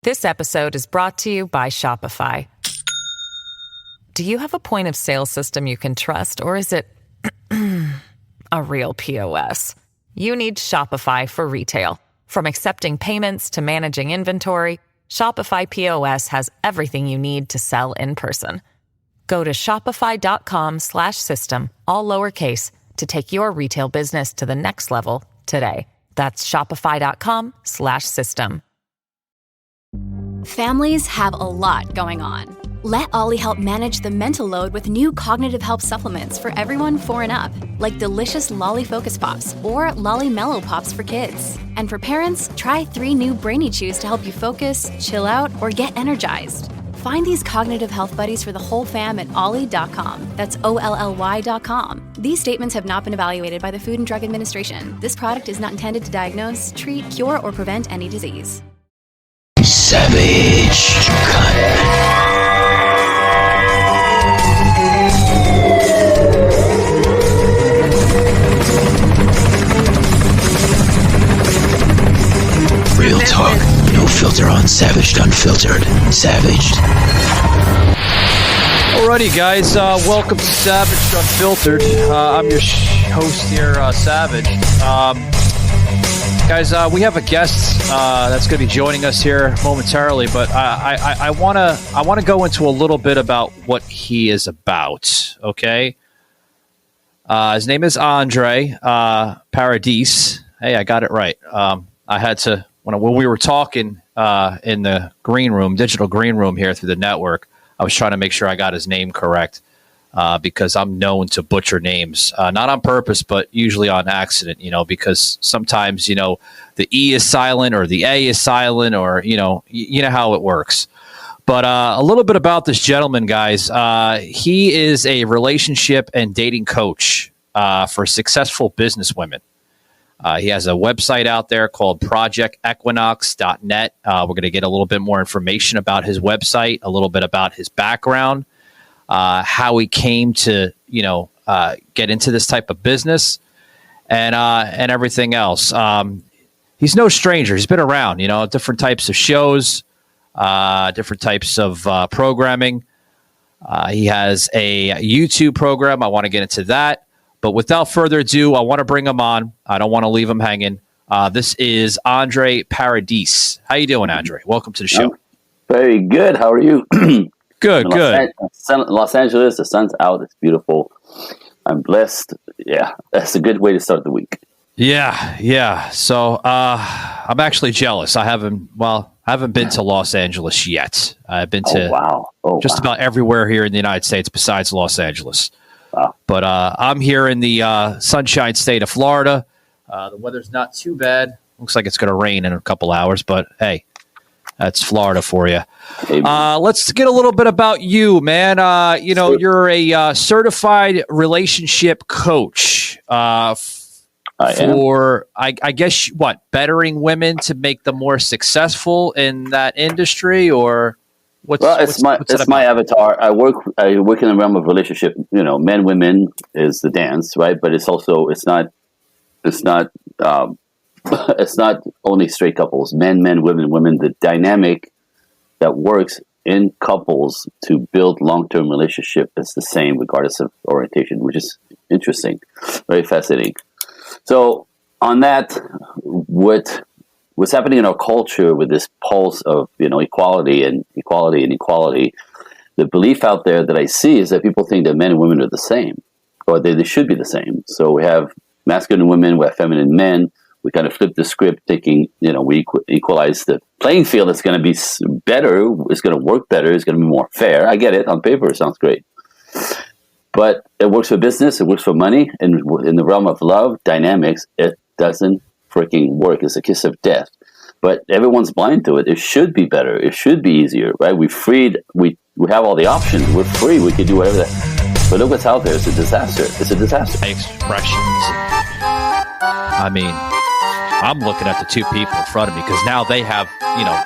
This episode is brought to you by Shopify. Do you have a point of sale system you can trust, or is it a real POS? You need Shopify for retail. From accepting payments to managing inventory, Shopify POS has everything you need to sell in person. Go to shopify.com/system, all lowercase, to take your retail business to the next level today. That's shopify.com/system. Families have a lot going on. Let Ollie help manage the mental load with new cognitive help supplements for everyone 4 and up, like delicious Lolly Focus Pops or Lolly Mellow Pops for kids. And for parents, try 3 new Brainy Chews to help you focus, chill out, or get energized. Find these cognitive health buddies for the whole fam at ollie.com. That's OLLY.com. These statements have not been evaluated by the Food and Drug Administration. This product is not intended to diagnose, treat, cure, or prevent any disease. Savage. Real talk, no filter on Savaged Unfiltered. Savaged. Alrighty, guys, welcome to Savaged Unfiltered. I'm your host here, Savage. Guys, we have a guest that's going to be joining us here momentarily, but I want to go into a little bit about what he is about. Okay, his name is Andre Paradis. Hey, I got it right. I had to when we were talking in the green room, digital green room here through the network. I was trying to make sure I got his name correct. Because I'm known to butcher names, not on purpose, but usually on accident, because sometimes, the E is silent or the A is silent or, you know how it works. But a little bit about this gentleman, guys. He is a relationship and dating coach for successful businesswomen. He has a website out there called projectequinox.net. We're going to get a little bit more information about his website, a little bit about his background. How he came to, get into this type of business and everything else. He's no stranger. He's been around, different types of shows, different types of programming. He has a YouTube program. I want to get into that. But without further ado, I want to bring him on. I don't want to leave him hanging. This is Andre Paradis. How you doing, Andre? Welcome to the show. Very good. How are you? Good. Los Angeles, the sun's out. It's beautiful. I'm blessed. Yeah, that's a good way to start the week. Yeah. So I'm actually jealous. I haven't been to Los Angeles yet. I've been to about everywhere here in the United States besides Los Angeles. Wow. But I'm here in the sunshine state of Florida. The weather's not too bad. Looks like it's going to rain in a couple hours, but hey. That's Florida for you. Let's get a little bit about you, man. You're a certified relationship coach I guess, bettering women to make them more successful in that industry, or it's my avatar. I work in the realm of relationship. Men, women is the dance, right? But it's not only straight couples, men, women. The dynamic that works in couples to build long-term relationship is the same regardless of orientation, which is interesting, very fascinating. So on that, what's happening in our culture with this pulse of, equality, the belief out there that I see is that people think that men and women are the same, or they should be the same. So we have masculine women, we have feminine men. We kind of flip the script thinking, we equalize the playing field. It's going to be better. It's going to work better. It's going to be more fair. I get it. On paper, it sounds great. But it works for business. It works for money. And in the realm of love, dynamics, it doesn't freaking work. It's a kiss of death. But everyone's blind to it. It should be better. It should be easier, right? We have all the options. We're free. We can do whatever But look what's out there. It's a disaster. Expressions. I mean, I'm looking at the two people in front of me because now they have,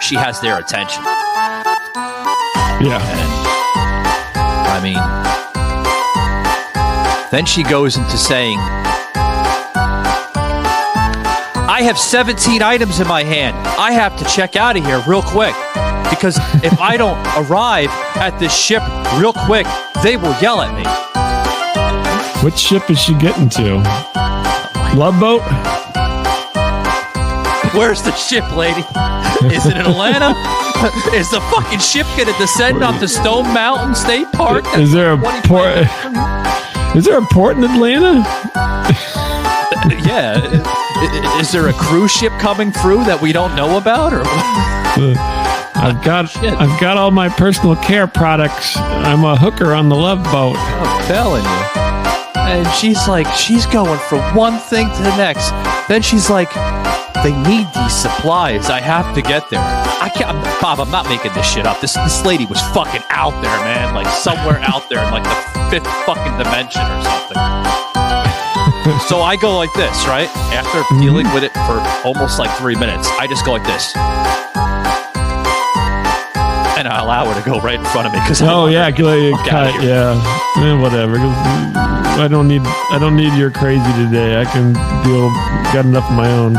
she has their attention. Yeah. And, then she goes into saying, I have 17 items in my hand. I have to check out of here real quick. because if I don't arrive at this ship real quick, they will yell at me. Which ship is she getting to? Love boat? Where's the ship, lady? Is it in Atlanta? Is the fucking ship gonna descend onto Stone Mountain State Park? Is there a port? Is there a port in Atlanta? Yeah. Is there a cruise ship coming through that we don't know about? Or I've got all my personal care products. I'm a hooker on the Love Boat. I'm telling you. And she's going from one thing to the next. Then she's like, they need these supplies. I have to get there. I can't, Bob, I'm not making this shit up. This lady was fucking out there, man. Like somewhere out there in like the fifth fucking dimension or something. So I go like this, right? After dealing with it for almost like 3 minutes, I just go like this. And I allow her to go right in front of me. Whatever. I don't need your crazy today. I can got enough of my own.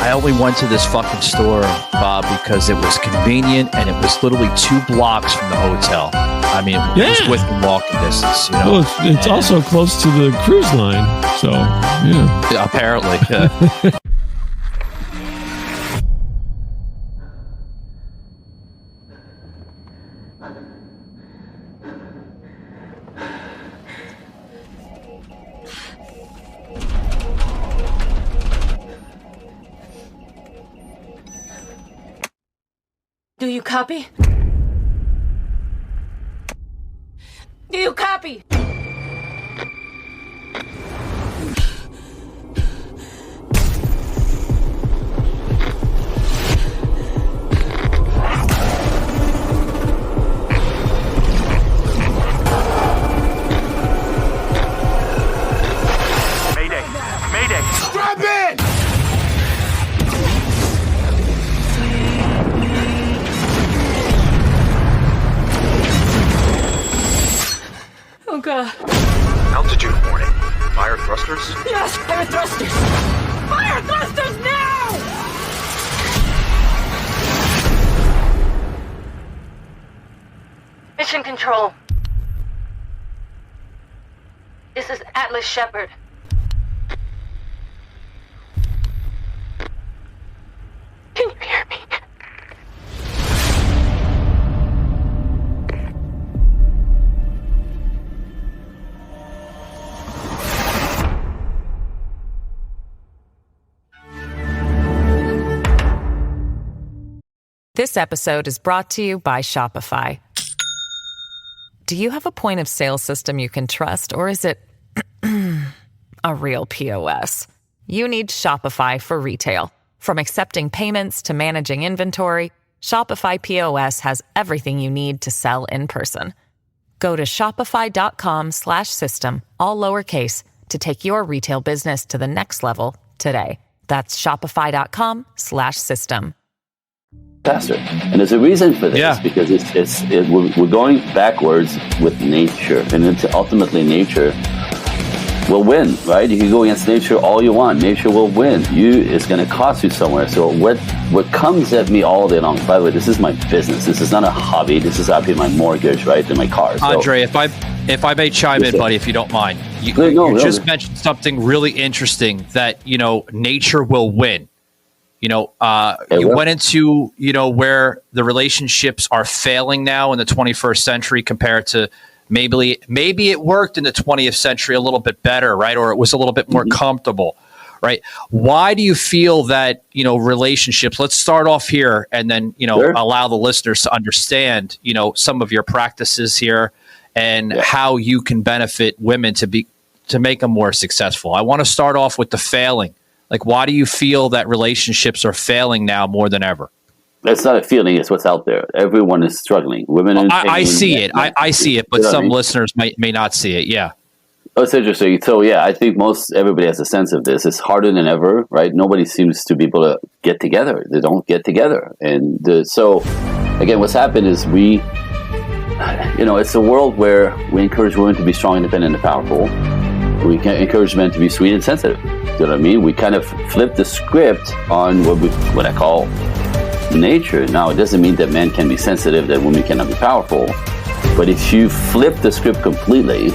I only went to this fucking store, Bob, because it was convenient and it was literally 2 blocks from the hotel. I mean, it was within walking distance. You know? Well, it's also close to the cruise line, so yeah. Apparently. Do you copy? Do you copy? Mayday! Mayday! Strap in! Oh, God. Altitude warning. Fire thrusters? Yes, fire thrusters! Fire thrusters now! Mission control. This is Atlas Shepard. Can you hear me? This episode is brought to you by Shopify. Do you have a point of sale system you can trust, or is it a real POS? You need Shopify for retail. From accepting payments to managing inventory, Shopify POS has everything you need to sell in person. Go to shopify.com/system, all lowercase, to take your retail business to the next level today. That's shopify.com/system. Faster, and there's a reason for this, because we're going backwards with nature, and it's ultimately nature will win, right? You can go against nature all you want. Nature will win. It's going to cost you somewhere. So what comes at me all day long, by the way, this is my business. This is not a hobby. This is how I pay my mortgage, right, and my car. So, Andre, if I may chime in, buddy, if you don't mind. You just mentioned something really interesting that, nature will win. You went into, where the relationships are failing now in the 21st century compared to maybe it worked in the 20th century a little bit better, right? Or it was a little bit more comfortable, right? Why do you feel that, relationships, let's start off here and then, allow the listeners to understand, some of your practices here and how you can benefit women to make them more successful. I want to start off with the failing. Like, why do you feel that relationships are failing now more than ever? That's not a feeling. It's what's out there. Everyone is struggling. Women. I see it. I see it, but some listeners may not see it. Yeah. Oh, it's interesting. So, I think everybody has a sense of this. It's harder than ever, right? Nobody seems to be able to get together. They don't get together. And so, again, what's happened is it's a world where we encourage women to be strong, independent, and powerful. We can encourage men to be sweet and sensitive. You know what I mean? We kind of flip the script on what I call nature. Now, it doesn't mean that men can be sensitive, that women cannot be powerful. But if you flip the script completely,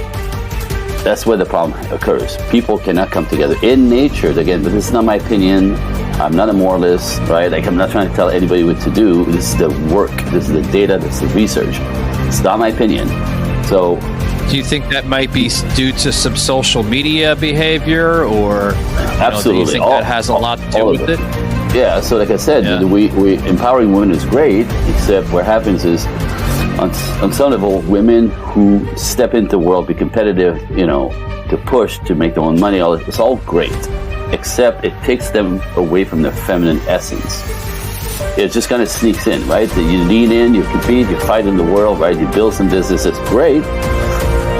that's where the problem occurs. People cannot come together in nature. Again, but this is not my opinion. I'm not a moralist, right? Like, I'm not trying to tell anybody what to do. This is the work. This is the data. This is the research. It's not my opinion. So, do you think that might be due to some social media behavior, or absolutely, do you think that has a lot to do with it? Yeah. So, like I said, we empowering women is great. Except what happens is, on some level, women who step into the world, be competitive, to push, to make their own money, it's all great. Except it takes them away from their feminine essence. It just kind of sneaks in, right? You lean in, you compete, you fight in the world, right? You build some business, it's great.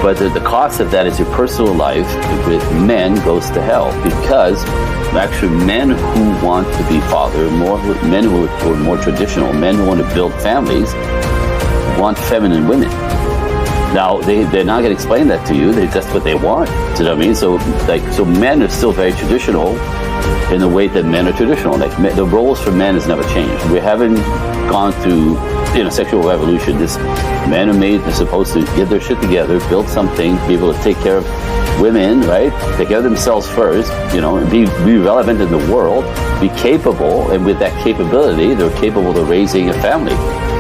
But the cost of that is your personal life with men goes to hell, because actually men who want to be father, men who are more traditional, men who want to build families, want feminine women. Now, they're not going to explain that to you. That's what they want. Do you know what I mean? So men are still very traditional in the way that men are traditional. Like, the roles for men has never changed. We haven't gone through, sexual revolution. Men are supposed to get their shit together, build something, be able to take care of women, right? Take care of themselves first, and be relevant in the world, be capable, and with that capability, they're capable of raising a family.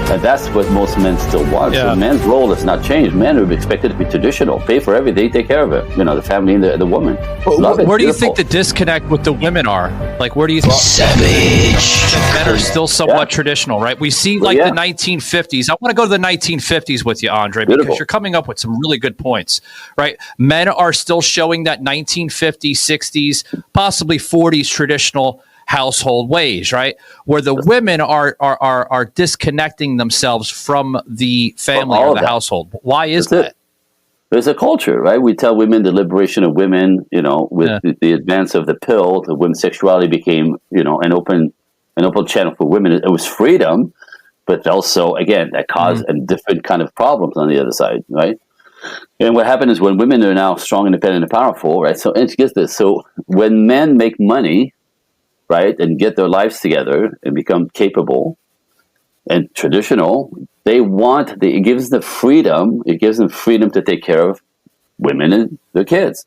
And that's what most men still want. Yeah. So men's role has not changed. Men are expected to be traditional, pay for everything, take care of it. The family and the woman. Where do you think the disconnect with the women are? Like, where do you think savage? Men are still somewhat traditional, right? We see the 1950s. I want to go to the 1950s with you, Andre, because you're coming up with some really good points, right? Men are still showing that 1950s, 60s, possibly 40s traditional household ways, right? Where the women are disconnecting themselves from the family or the household. Why is that? There's a culture, right? We tell women the liberation of women, with the advance of the pill, the women's sexuality became, an open channel for women. It was freedom, but also, again, that caused a different kind of problems on the other side, right? And what happened is, when women are now strong, independent, and powerful, right? So, and get this. So when men make money, right, and get their lives together and become capable and traditional, it gives them freedom to take care of women and their kids.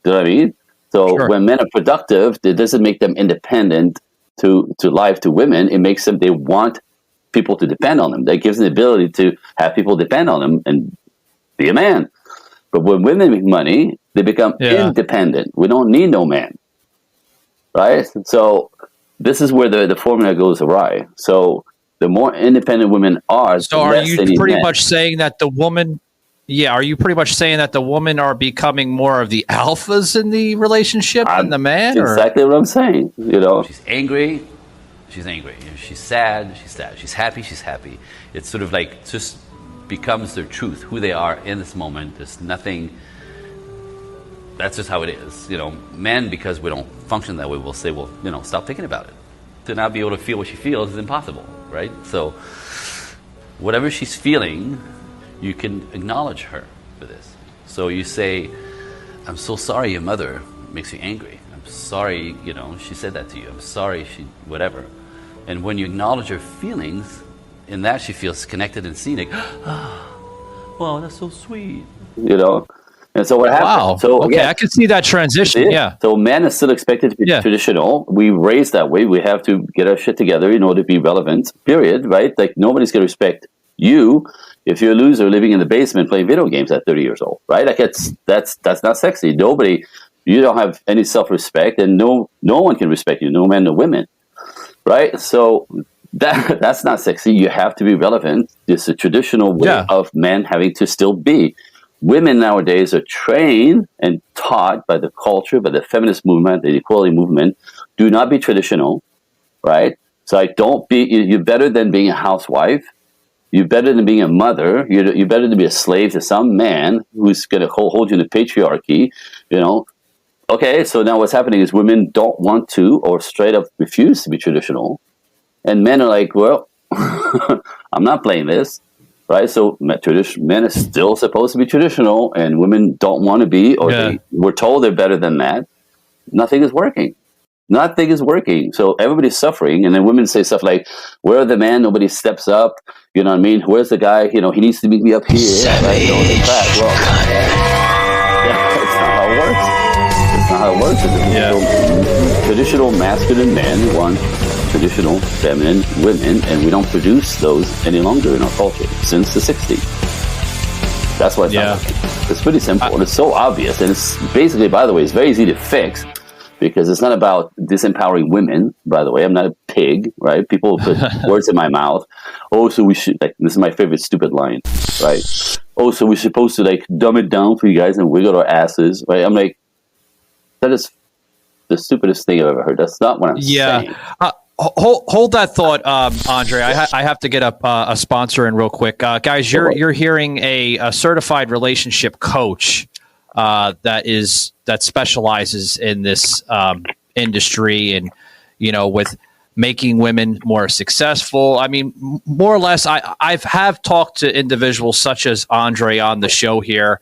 Do you know what I mean? So when men are productive, it doesn't make them independent to life, to women. It makes them, they want people to depend on them. That gives them the ability to have people depend on them and be a man. But when women make money, they become independent. We don't need no man. Right? So this is where the formula goes awry. So the more independent women are, so are you pretty much saying that the woman? Yeah, are you pretty much saying that the women are becoming more of the alphas in the relationship than the man? Exactly what I'm saying. She's angry. She's angry. She's sad. She's sad. She's happy. She's happy. It's sort of like just becomes their truth, who they are in this moment. There's nothing. That's just how it is. Men, because we don't function that way, will say, well, stop thinking about it. To not be able to feel what she feels is impossible, right? So whatever she's feeling, you can acknowledge her for this. So you say, I'm so sorry your mother makes you angry. I'm sorry, she said that to you. I'm sorry whatever. And when you acknowledge her feelings, in that she feels connected and seen. Like, wow, that's so sweet. And so what happened? Wow. So, okay, I can see that transition. Yeah. So men are still expected to be traditional. We raised that way. We have to get our shit together in order to be relevant, period, right? Like, nobody's going to respect you if you're a loser living in the basement playing video games at 30 years old, right? Like, that's not sexy. You don't have any self-respect, and no one can respect you, no men, no women, right? So that's not sexy. You have to be relevant. It's a traditional way of men having to still be. Women nowadays are trained and taught by the culture, by the feminist movement, the equality movement, do not be traditional, right? So you're better than being a housewife. You're better than being a mother. You're better than be a slave to some man who's going to hold you in the patriarchy, Okay, so now what's happening is women don't want to, or straight up refuse to be traditional. And men are like, well, I'm not playing this. Right, so men are still supposed to be traditional, and women don't want to be, or we're told they're better than that. Nothing is working. Nothing is working. So everybody's suffering. And then women say stuff like, where are the men? Nobody steps up. You know what I mean? Where's the guy? He needs to meet me up here. Right? Well, that's not how it works. That's not how it works. Traditional masculine men want traditional feminine women, and we don't produce those any longer in our culture since the 60s. That's why it's not working. It's pretty simple, and it's so obvious, and it's basically, by the way, it's very easy to fix, because it's not about disempowering women, by the way. I'm not a pig, right? People put words in my mouth. Oh, so we should, like, this is my favorite stupid line, right? Oh, so we're supposed to, like, dumb it down for you guys and wiggle our asses, right? I'm like, that is the stupidest thing I've ever heard. That's not what I'm saying. Hold that thought, Andre. I have to get a sponsor in real quick, guys. You're hearing a certified relationship coach that specializes in this industry, and with making women more successful. I mean, more or less, I have talked to individuals such as Andre on the show here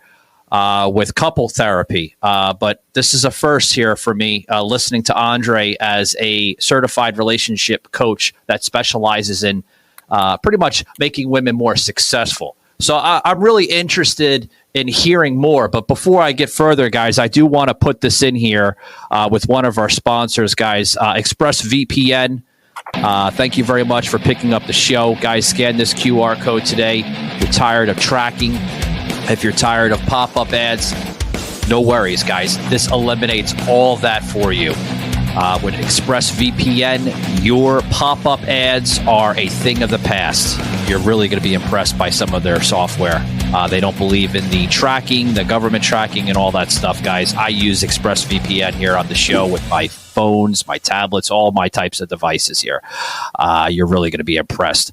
with couple therapy, but this is a first here for me, listening to Andre as a certified relationship coach that specializes in pretty much making women more successful. So I'm really interested in hearing more. But before I get further, guys, I do want to put this in here with one of our sponsors, guys, ExpressVPN. Thank you very much for picking up the show. Guys, scan this QR code today. If you're tired of tracking, if you're tired of pop-up ads, no worries, guys. This eliminates all that for you. With ExpressVPN, your pop-up ads are a thing of the past. You're really going to be impressed by some of their software. They don't believe in the tracking, the government tracking, and all that stuff, guys. I use ExpressVPN here on the show with my phones, my tablets, all my types of devices here. You're really going to be impressed.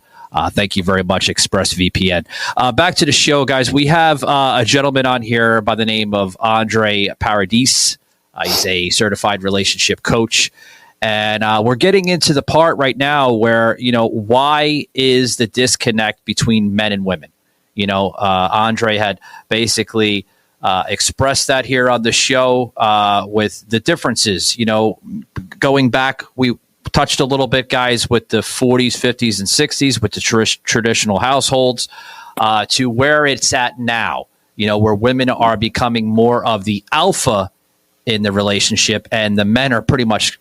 Thank you very much, ExpressVPN. Back to the show, guys. We have a gentleman on here by the name of Andre Paradis. He's a certified relationship coach. And we're getting into the part right now where, why is the disconnect between men and women? Andre had basically expressed that here on the show with the differences. Going back, we touched a little bit, guys, with the 40s, 50s, and 60s, with the traditional households, to where it's at now, where women are becoming more of the alpha in the relationship, and the men are pretty much,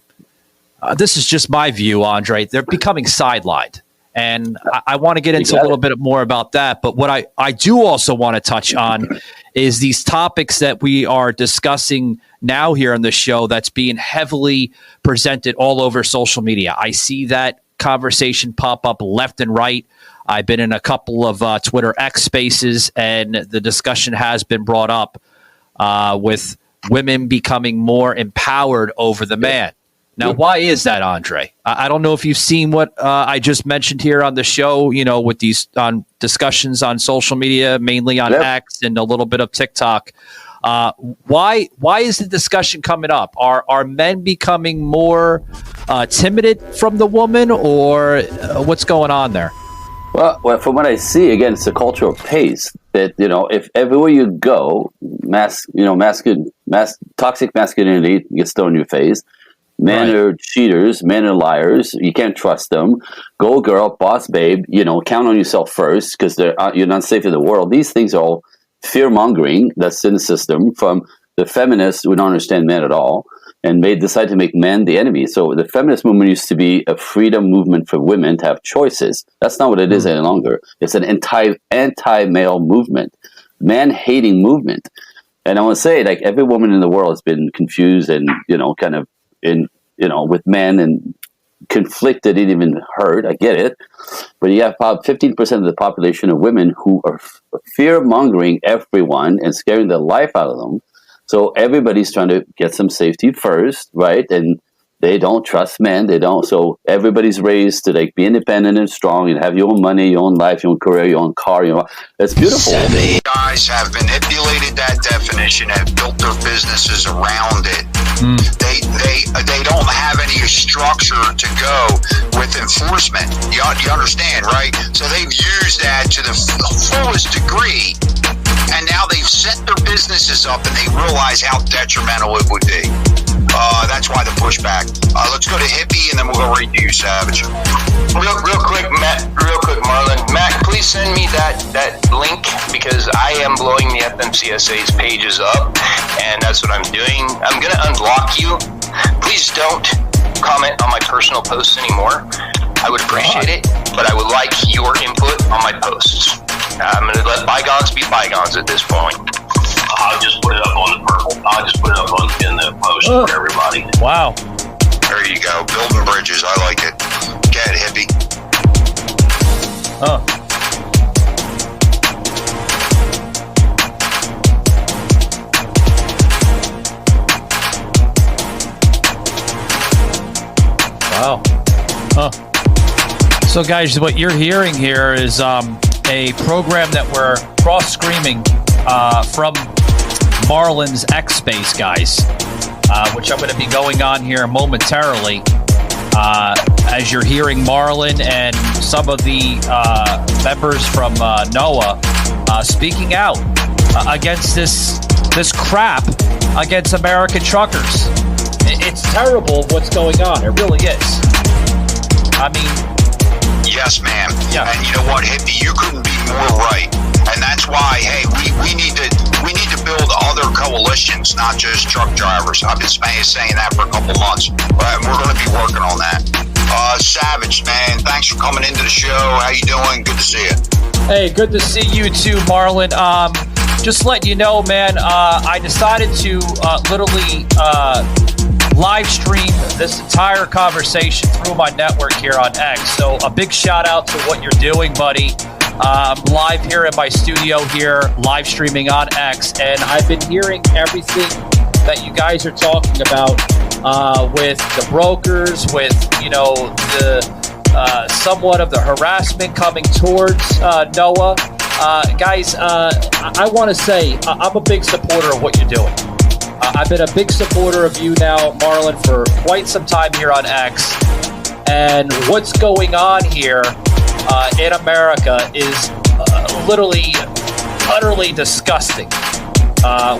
this is just my view, Andre, they're becoming sidelined. And I want to get into a little bit more about that. But what I do also want to touch on is these topics that we are discussing now here on the show that's being heavily presented all over social media. I see that conversation pop up left and right. I've been in a couple of Twitter X spaces, and the discussion has been brought up with women becoming more empowered over the man. Now, why is that, Andre? I don't know if you've seen what I just mentioned here on the show, with these discussions on social media, mainly on X and a little bit of TikTok. Why is the discussion coming up? Are men becoming more timid from the woman, or what's going on there? Well, from what I see, again, it's a cultural pace that, if everywhere you go, toxic masculinity gets thrown in your face. Men are cheaters, men are liars. You can't trust them. Go girl, boss babe, count on yourself first, because you're not safe in the world. These things are all fear-mongering that's in the system from the feminists who don't understand men at all, and they decide to make men the enemy. So the feminist movement used to be a freedom movement for women to have choices. That's not what it is any longer. It's an anti-male movement, man-hating movement. And I want to say, like, every woman in the world has been confused and, with men and conflicted and even hurt. I get it. But you have about 15% of the population of women who are fear-mongering everyone and scaring the life out of them. So everybody's trying to get some safety first, right? And they don't trust men. They don't. So everybody's raised to be independent and strong and have your own money, your own life, your own career, your own car. It's beautiful. Guys have manipulated that definition and built their businesses around it. They don't have any structure to go with enforcement. You understand, right? So they've used that to the fullest degree. And now they've set their businesses up, and they realize how detrimental it would be. That's why the pushback. Let's go to Hippie, and then we'll go right to you, Savage. Real quick, Marlon. Matt, please send me that link, because I am blowing the FMCSA's pages up, and that's what I'm doing. I'm going to unblock you. Please don't comment on my personal posts anymore. I would appreciate it, but I would like your input on my posts. I'm going to let bygones be bygones at this point. I'll just put it up on the purple. I'll just put it up in the post for everybody. Wow. There you go. Building bridges. I like it. Get it, Hippie. Oh. Wow. Huh. So, guys, what you're hearing here is a program that we're cross-screaming from Marlon's X Space, guys, which I'm going to be going on here momentarily. As you're hearing Marlon and some of the members from NOAA speaking out against this crap against American truckers. It's terrible what's going on. It really is. I mean, yes, ma'am. Yeah. And you know what, Hippie, you couldn't be more right. And that's why, hey, we need to build other coalitions, not just truck drivers. I've been saying that for a couple months. But we're going to be working on that. Savage, man, thanks for coming into the show. How you doing? Good to see you. Hey, good to see you too, Marlon. Just letting you know, man, I decided to literally live stream this entire conversation through my network here on X. So a big shout out to what you're doing, buddy. I'm live here in my studio here, live streaming on X, and I've been hearing everything that you guys are talking about with the brokers, with, you know, the somewhat of the harassment coming towards NOAA. Guys, I want to say I'm a big supporter of what you're doing. I've been a big supporter of you now, Marlon, for quite some time here on X. And what's going on here in America is literally, utterly disgusting.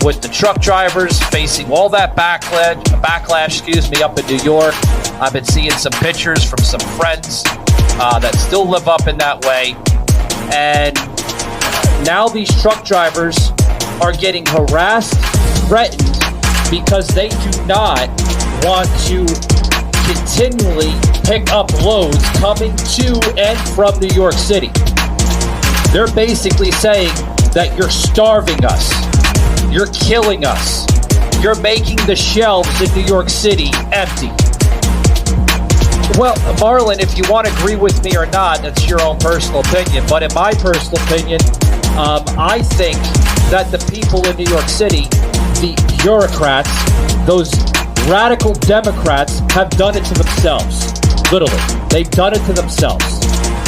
With the truck drivers facing all that backlash, up in New York. I've been seeing some pictures from some friends that still live up in that way. And now these truck drivers are getting harassed, threatened, because they do not want to continually pick up loads coming to and from New York City. They're basically saying that you're starving us. You're killing us. You're making the shelves in New York City empty. Well, Marlon, if you want to agree with me or not, that's your own personal opinion. But in my personal opinion, I think that the people in New York City, the bureaucrats, those radical Democrats, have done it to themselves. Literally. They've done it to themselves.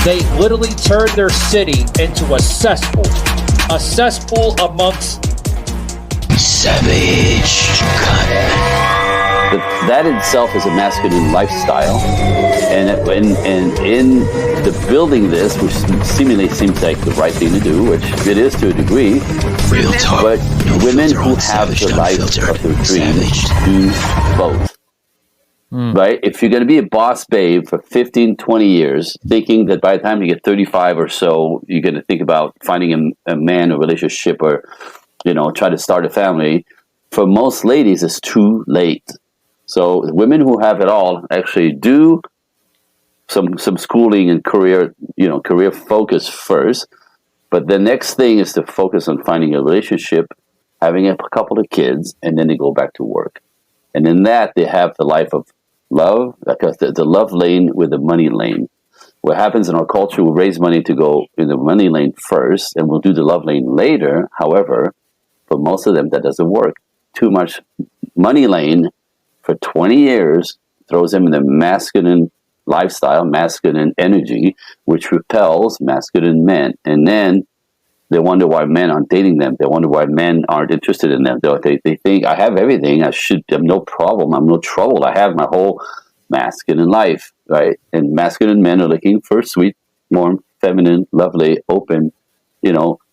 They literally turned their city into a cesspool. A cesspool amongst savage That itself is a masculine lifestyle, and in the building this, which seemingly seems like the right thing to do, which it is to a degree. Real talk. But no women filter who on have savage, the life unfiltered, of their dreams savage. do both. Right? If you're going to be a boss babe for 15, 20 years, thinking that by the time you get 35 or so, you're going to think about finding a man, a relationship, or, try to start a family, for most ladies, it's too late. So women who have it all actually do some schooling and career focus first. But the next thing is to focus on finding a relationship, having a couple of kids, and then they go back to work. And in that, they have the life of love, the love lane with the money lane. What happens in our culture, we raise money to go in the money lane first, and we'll do the love lane later. However, for most of them, that doesn't work. Too much money lane for 20 years throws them in the masculine lifestyle, masculine energy, which repels masculine men. And then they wonder why men aren't dating them. They wonder why men aren't interested in them. They think, I have everything. I'm no problem. I'm no trouble. I have my whole masculine life, right? And masculine men are looking for sweet, warm, feminine, lovely, open,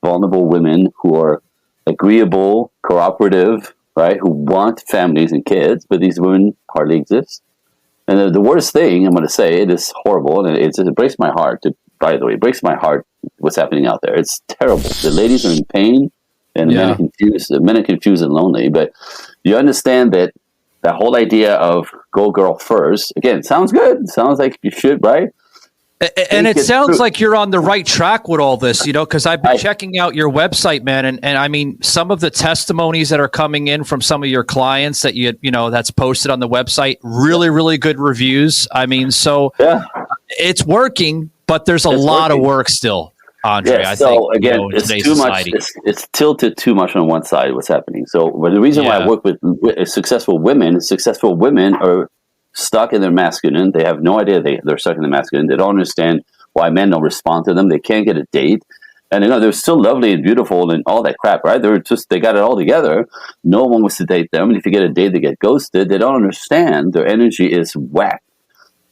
vulnerable women who are agreeable, cooperative, right, who want families and kids, but these women hardly exist. And the worst thing I'm going to say, it is horrible, and it breaks my heart. By the way, it breaks my heart what's happening out there. It's terrible. The ladies are in pain, and the men are confused. The men are confused and lonely. But you understand that whole idea of go girl first, again, sounds good. Sounds like you should, right? And it sounds like you're on the right track with all this, because I've been checking out your website, man. And I mean, some of the testimonies that are coming in from some of your clients that that's posted on the website, really, really good reviews. I mean, so it's working, but there's a lot of work still, Andre. Yeah, I think, again, in it's today's too society. much. It's tilted too much on one side. What's happening? So, but the reason why I work with successful women are stuck in their masculine. They have no idea they're stuck in the masculine. They don't understand why men don't respond to them. They can't get a date. And they're still lovely and beautiful and all that crap, right? They got it all together. No one wants to date them. And if you get a date, they get ghosted. They don't understand. Their energy is whack,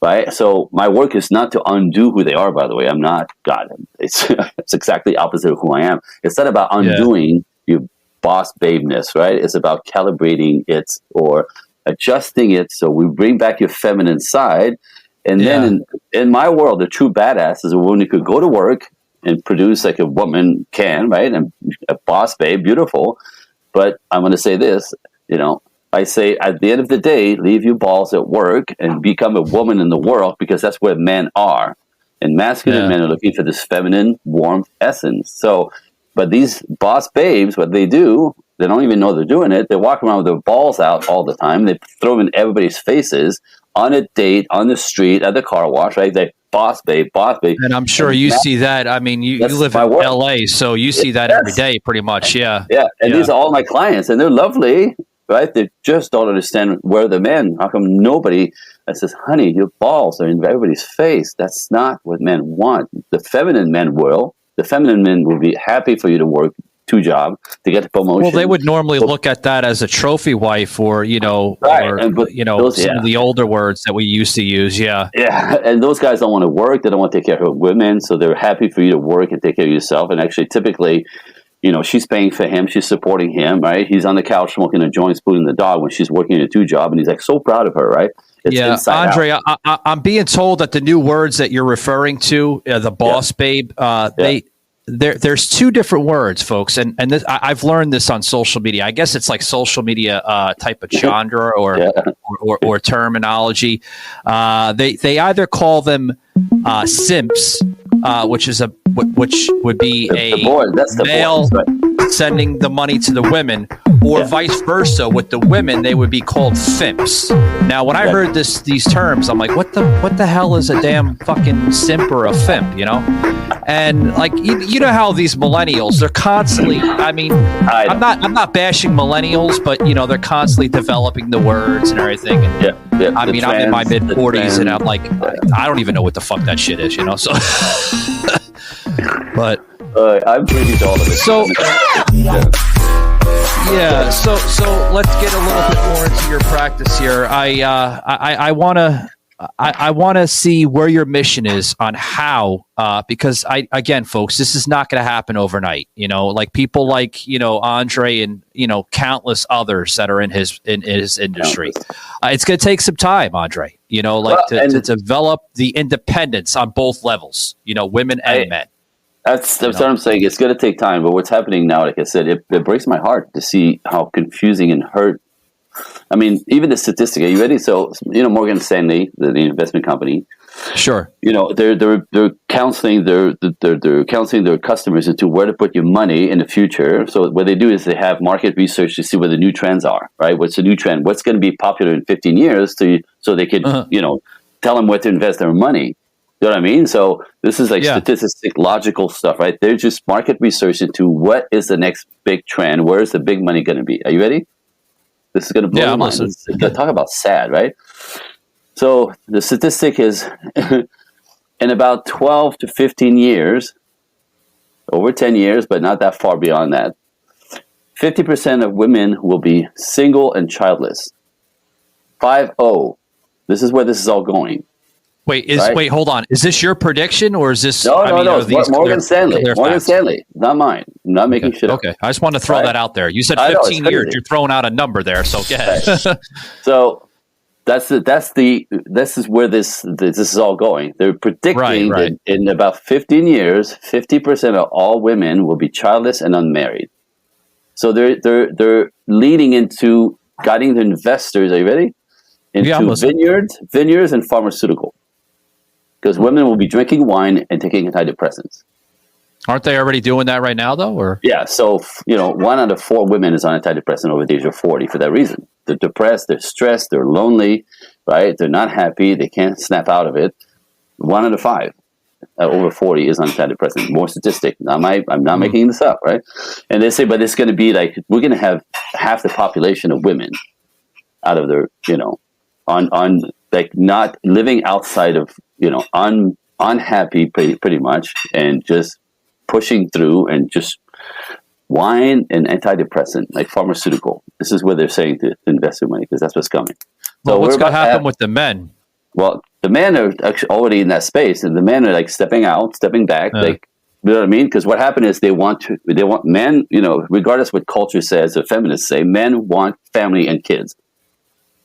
right? So my work is not to undo who they are, by the way. I'm not God. It's exactly opposite of who I am. It's not about undoing your boss babeness, right? It's about calibrating it or adjusting it so we bring back your feminine side. And then in my world, the true badass is a woman who could go to work and produce like a woman can, right? And a boss babe, beautiful. But I'm going to say this, I say at the end of the day, leave your balls at work and become a woman in the world, because that's where men are. And masculine men are looking for this feminine, warmth essence. So, but these boss babes, what they do, they don't even know they're doing it. They walk around with their balls out all the time. They throw them in everybody's faces on a date, on the street, at the car wash, right? They boss babe. And I'm sure you see that. I mean, you live in LA, so you see that every day pretty much. Yeah. Yeah. And these are all my clients, and they're lovely, right? They just don't understand where the men. How come nobody that says, honey, your balls are in everybody's face? That's not what men want. The feminine men will. The feminine men will be happy for you to work 2 jobs to get the promotion. Well, they would normally look at that as a trophy wife, or some of the older words that we used to use. Yeah. And those guys don't want to work. They don't want to take care of women, so they're happy for you to work and take care of yourself. And actually, typically, she's paying for him. She's supporting him, right? He's on the couch smoking a joint, spooning the dog when she's working a 2 job, and he's like so proud of her, right? It's Andre, I'm being told that the new words that you're referring to, the boss babe, there's 2 different words, folks, and this, I've learned this on social media. I guess it's like social media type of genre or terminology. They either call them simps, which would be a male sending the money to the women, or vice versa. With the women, they would be called fimps. Now, when I heard these terms, I'm like, what the hell is a damn fucking simp or a fimp, And like, you know how these millennials, they're constantly, I mean, I'm not bashing millennials, but they're constantly developing the words and everything. And I mean, I'm in my mid 40s and I'm like, I don't even know what the fuck that shit is, so, but I'm pretty to all of it. So, so let's get a little bit more into your practice here. I want to see where your mission is on how, because again, folks, this is not going to happen overnight. Like people like Andre and countless others that are in his industry. It's going to take some time, Andre. To develop the independence on both levels. Women and men. That's what I'm saying. It's going to take time, but what's happening now, like I said, it breaks my heart to see how confusing and hurt. I mean, even the statistic. Are you ready? So, Morgan Stanley, the investment company. Sure. They're counseling their customers into where to put your money in the future. So what they do is they have market research to see where the new trends are. Right? What's the new trend? What's going to be popular in 15 years? So they could tell them where to invest their money. You know what I mean? So this is like statistic, logical stuff, right? They're just market research into what is the next big trend. Where is the big money going to be? Are you ready? This is going to blow your mind. Talk about sad, right? So the statistic is in about 12 to 15 years, over 10 years, but not that far beyond that, 50% of women will be single and childless. 50. This is where this is all going. Wait, hold on. Is this your prediction or is this? No. Morgan Stanley. Morgan Stanley, not mine. I'm not making shit up. Okay, I just want to throw that out there. You said 15 years. You're throwing out a number there, so go ahead. So this is where this is all going. They're predicting that in about 15 years, 50% of all women will be childless and unmarried. So they're leading into guiding the investors. Are you ready? Into vineyards and pharmaceutical. Because women will be drinking wine and taking antidepressants. Aren't they already doing that right now, though? Or yeah, so 1 out of 4 women is on antidepressant over the age of 40 for that reason. They're depressed, they're stressed, they're lonely, right? They're not happy, they can't snap out of it. 1 out of 5 over 40 is on antidepressant. More statistic. I'm not making this up, right? And they say, but it's going to be like we're going to have half the population of women out of their, on like not living outside of, unhappy pretty much, and just pushing through and just wine and antidepressant, like pharmaceutical. This is where they're saying to invest their money because that's what's coming. So what's going to happen with the men? Well, the men are actually already in that space, and the men are like stepping out, stepping back, like, you know what I mean? Because what happened is they want men, regardless what culture says or feminists say, men want family and kids.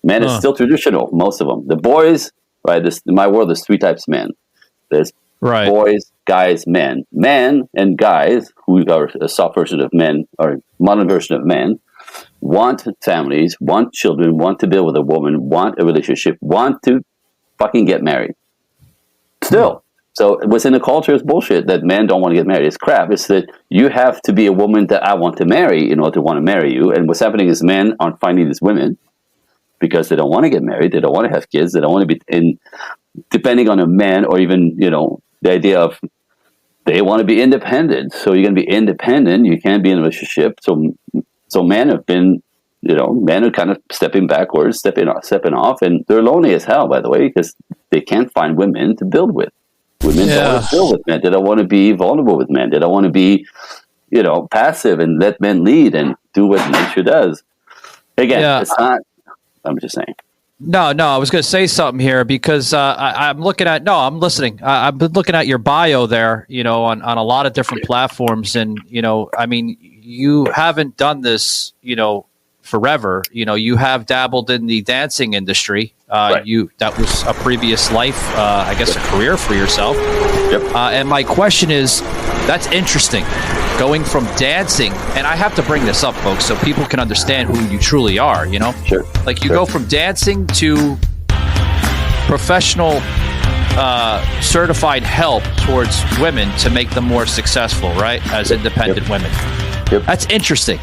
Men is still traditional, most of them. The boys, right? In my world, there's 3 types of men. There's boys, guys, men. Men and guys, who are a soft version of men or modern version of men, want families, want children, want to build with a woman, want a relationship, want to fucking get married. Still. So what's in the culture is bullshit that men don't want to get married. It's crap. It's that you have to be a woman that I want to marry in order to want to marry you. And what's happening is men aren't finding these women because they don't want to get married. They don't want to have kids. They don't want to be in, depending on a man, or even, the idea of they want to be independent. So you're going to be independent. You can't be in a relationship. So men have been, men are kind of stepping backwards, stepping off, and they're lonely as hell, by the way, because they can't find women to build with. Women don't want to build with men. They don't want to be vulnerable with men. They don't want to be, passive and let men lead and do what nature does. Again, it's not. I'm just saying. No, I was going to say something here because I'm looking at. No, I'm listening. I've been looking at your bio there, on a lot of different platforms, and you haven't done this, forever. You have dabbled in the dancing industry. That was a previous life, I guess, a career for yourself. Yep. And my question is, that's interesting. Going from dancing, and I have to bring this up, folks, so people can understand who you truly are, Sure. Like you go from dancing to professional certified help towards women to make them more successful, right? As independent women. Yep. That's interesting.